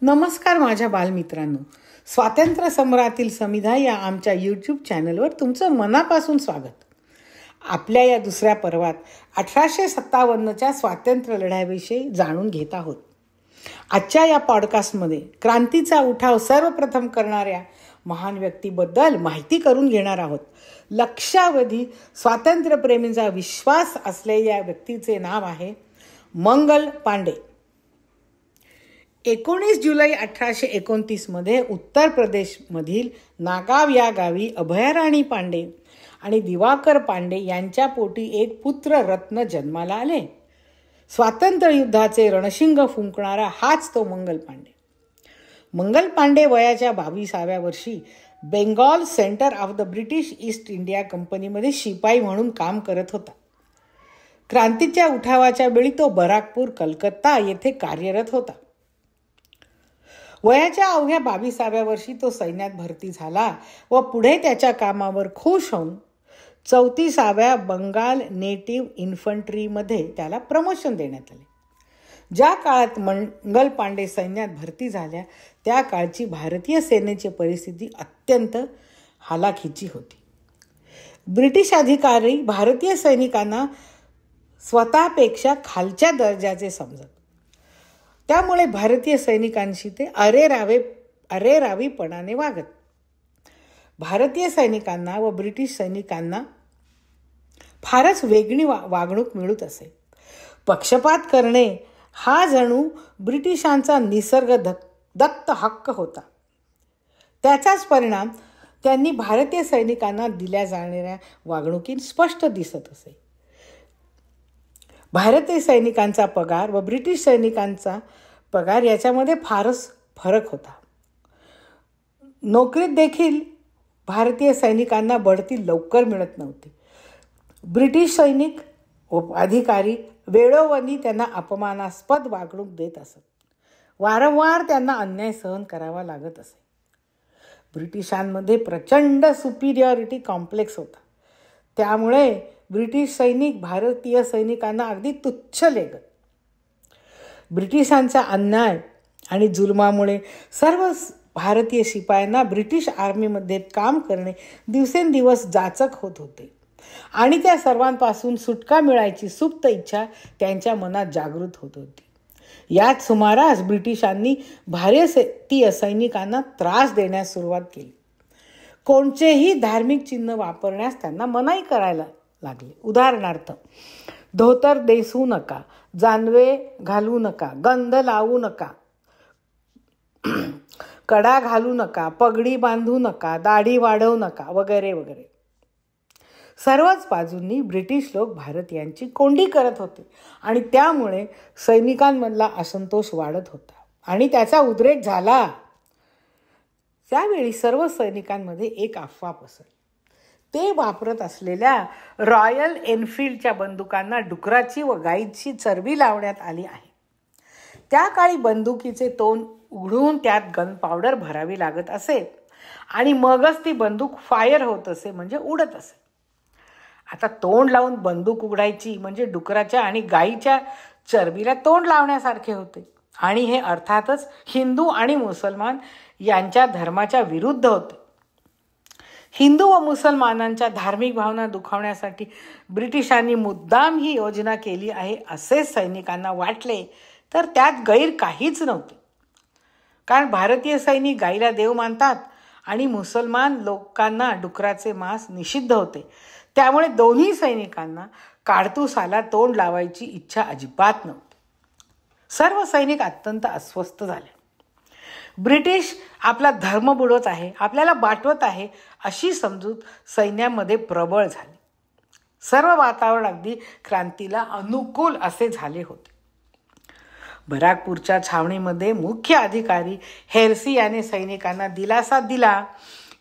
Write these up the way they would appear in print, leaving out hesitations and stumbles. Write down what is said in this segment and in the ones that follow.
नमस्कार माझ्या बालमित्रांनो, स्वातंत्र्य सम्रातील समिधा या आमच्या यूट्यूब चॅनलवर तुमचं मनापासून स्वागत. आपल्या या दुसऱ्या पर्वात 1857च्या स्वातंत्र्य लढ्याविषयी जाणून घेत आहोत. आजच्या या पॉडकास्टमध्ये क्रांतीचा उठाव सर्वप्रथम करणाऱ्या महान व्यक्तीबद्दल माहिती करून घेणार आहोत. लक्षावधी स्वातंत्र्यप्रेमींचा विश्वास असलेल्या व्यक्तीचे नाव आहे मंगल पांडे. 19 जुलै 1829 उत्तर प्रदेशमधील नागाव या गावी अभयराणी पांडे आणि दिवाकर पांडे यांच्या पोटी एक पुत्र रत्न जन्माला आले. स्वातंत्र्य युद्धाचे रणशिंग फुंकणारा हाच तो मंगल पांडे. मंगल पांडे वयाच्या 22व्या वर्षी Bengal centre of the British east India कंपनीमध्ये शिपाई म्हणून काम करत होता. क्रांतीच्या उठावाच्या वेळी तो बराकपूर, कलकत्ता येथे कार्यरत होता. वयाच्या अवघ्या 22व्या वर्षी तो सैन्यात भरती झाला व पुढे त्याच्या कामावर खुश होऊन 34व्या बंगाल नेटिव्ह इन्फंट्रीमध्ये त्याला प्रमोशन देण्यात आले. ज्या काळात मंगल पांडे सैन्यात भरती झाल्या त्या काळची भारतीय सेनेची परिस्थिती अत्यंत हालाखीची होती. ब्रिटिश अधिकारी भारतीय सैनिकांना स्वतःपेक्षा खालच्या दर्जाचे समजत. त्यामुळे भारतीय सैनिकांशी ते अरेरावीपणाने वागत. भारतीय सैनिकांना व ब्रिटिश सैनिकांना फारच वेगळी वागणूक मिळत असे. पक्षपात करणे हा जणू ब्रिटिशांचा निसर्गदत्त हक्क होता. त्याचाच परिणाम त्यांनी भारतीय सैनिकांना दिल्या जाणाऱ्या वागणुकीत स्पष्ट दिसत असे. भारतीय सैनिकांचा पगार व ब्रिटिश सैनिकांचा पगार याच्यामध्ये फारच फरक होता. नोकरीत देखील भारतीय सैनिकांना बढती लवकर मिळत नव्हती. ब्रिटिश सैनिक व अधिकारी वेळोवेळी त्यांना अपमानास्पद वागणूक देत असत. वारंवार त्यांना अन्याय सहन करावा लागत असे. ब्रिटिशांमध्ये प्रचंड सुपिरियॉरिटी कॉम्प्लेक्स होता. त्यामुळे ब्रिटिश सैनिक भारतीय सैनिकांना अगदी तुच्छ लेखत. ब्रिटिशांचा अन्याय आणि जुलमामुळे सर्व भारतीय शिपायांना ब्रिटिश आर्मीमध्ये काम करणे दिवसेंदिवस जाचक होत होते आणि त्या सर्वांपासून सुटका मिळायची सुप्त इच्छा त्यांच्या मनात जागृत होत होती. याच सुमारास ब्रिटिशांनी भारतीय सैनिकांना त्रास देण्यास सुरुवात केली. कोणतेही धार्मिक चिन्ह वापरण्यास त्यांना मनाई करायला लागले. उदाहरणार्थ, धोतर नेसू नका, जानवे घालू नका, गंध लावू नका, कडा घालू नका, पगडी बांधू नका, दाढी वाढवू नका वगैरे वगैरे. सर्वच बाजूंनी ब्रिटिश लोक भारतीयांची कोंडी करत होते आणि त्यामुळे सैनिकांमधला असंतोष वाढत होता आणि त्याचा उद्रेक झाला. त्यावेळी सर्व सैनिकांमध्ये एक अफवा पसरली. ते वापरत असलेल्या रॉयल एनफिल्डच्या बंदुकांना डुकराची व गाईची चरबी लावण्यात आली आहे. त्या काळी बंदुकीचे तोंड उघडून त्यात गन पावडर भरावी लागत असे आणि मगच ती बंदूक फायर होत असे, म्हणजे उडत असे. आता तोंड लावून बंदूक उघडायची म्हणजे डुकराच्या आणि गाईच्या चरबीला तोंड लावण्यासारखे होते आणि हे अर्थातच हिंदू आणि मुसलमान यांच्या धर्माच्या विरुद्ध होते. हिंदू व मुसलमानांच्या धार्मिक भावना दुखावण्यासाठी ब्रिटिशांनी मुद्दाम ही योजना केली आहे असे सैनिकांना वाटले तर त्यात गैर काहीच नव्हते. कारण भारतीय सैनिक गाईला देव मानतात आणि मुसलमान लोकांना डुकराचे मांस निषिद्ध होते. त्यामुळे दोन्ही सैनिकांना काडतुसाला तोंड लावायची इच्छा अजिबात नव्हती. सर्व सैनिक अत्यंत अस्वस्थ झाले. ब्रिटिश आपला धर्म बुडवत आहे, आपल्याला बाटवत आहे अशी समजूत सैन्यामध्ये प्रबळ झाली. सर्व वातावरण अगदी क्रांतीला अनुकूल असे झाले होते. बराकपूरच्या छावणीमध्ये मुख्य अधिकारी हेर्सी याने सैनिकांना दिलासा दिला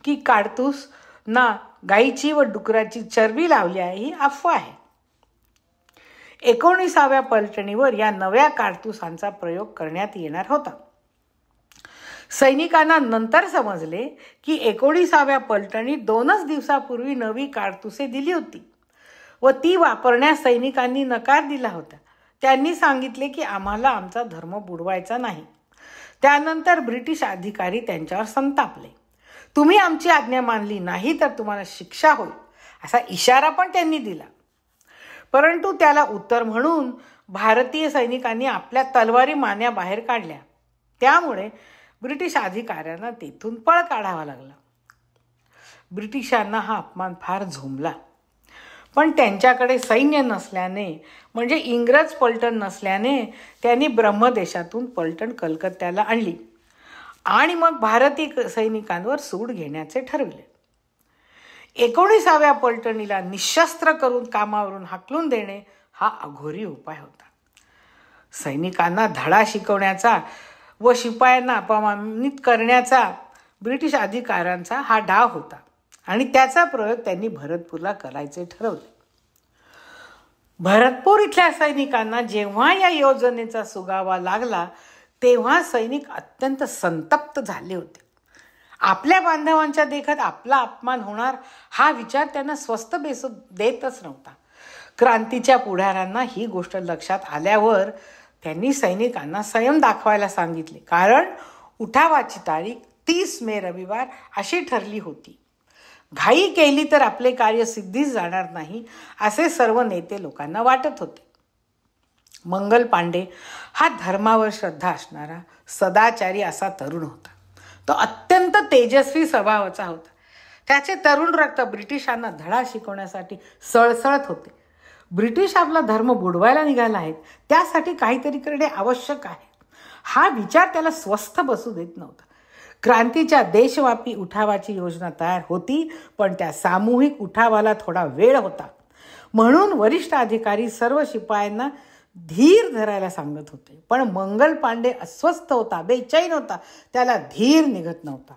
की काडतूसना गाईची व डुकराची चरबी लावली आहे ही अफवा आहे. 19व्या पलटणीवर या नव्या काडतुसांचा प्रयोग करण्यात येणार होता. सैनिकांना नंतर समजले की 19व्या पलटणीत 2च दिवसापूर्वी नवी काडतुसे दिली होती व ती वापरण्यास सैनिकांनी नकार दिला होता. त्यांनी सांगितले की आम्हाला आमचा धर्म बुडवायचा नाही. त्यानंतर ब्रिटिश अधिकारी त्यांच्यावर संतापले. तुम्ही आमची आज्ञा मानली नाही तर तुम्हाला शिक्षा होईल असा इशारा पण त्यांनी दिला. परंतु त्याला उत्तर म्हणून भारतीय सैनिकांनी आपल्या तलवारी मान्या बाहेर काढल्या. त्यामुळे ब्रिटिश अधिकाऱ्यांना तेथून पळ काढावा लागला. ब्रिटिशांना हा अपमान फार झोंबला. पण त्यांच्याकडे सैन्य नसल्याने म्हणजे इंग्रज पलटण नसल्याने त्यांनी ब्रह्मदेशातून पलटण कलकत्त्याला आणली आणि मग भारतीय सैनिकांवर सूड घेण्याचे ठरविले. 19व्या पलटणीला निशस्त्र करून कामावरून हाकलून देणे हा अघोरी उपाय होता. सैनिकांना धडा शिकवण्याचा व शिपायांना अपमानित करण्याचा ब्रिटिश अधिकाऱ्यांचा हा डाव होता आणि त्याचा प्रयोग त्यांनी भरतपूरला करायचे ठरवले. भरतपूर इथल्या सैनिकांना जेव्हा या योजनेचा सुगावा लागला तेव्हा सैनिक अत्यंत संतप्त झाले होते. आपल्या बांधवांच्या देखत आपला अपमान होणार हा विचार त्यांना स्वस्त बेसू देतच नव्हता. क्रांतीच्या पुढाऱ्यांना ही गोष्ट लक्षात आल्यावर त्यांनी सैनिकांना संयम दाखवायला सांगितले. कारण उठावाची तारीख 30 मे रविवार अशी ठरली होती. घाई केली तर आपले कार्य सिद्धीस जाणार नाही असे सर्व नेते लोकांना वाटत होते. मंगल पांडे हा धर्मावर श्रद्धा असणारा सदाचारी असा तरुण होता. तो अत्यंत तेजस्वी स्वभावाचा होता. त्याचे तरुण रक्त ब्रिटिशांना धडा शिकवण्यासाठी सळसळत होते. ब्रिटिश आपला धर्म बुडवायला निघाला आहेत, त्यासाठी काहीतरी करणे आवश्यक आहे हा विचार त्याला स्वस्थ बसू देत नव्हता. क्रांतीच्या देशव्यापी उठावाची योजना तयार होती, पण त्या सामूहिक उठावाला थोडा वेळ होता. म्हणून वरिष्ठ अधिकारी सर्व शिपायांना धीर धरायला सांगत होते. पण मंगल पांडे अस्वस्थ होता, बेचैन होता, त्याला धीर निघत नव्हता.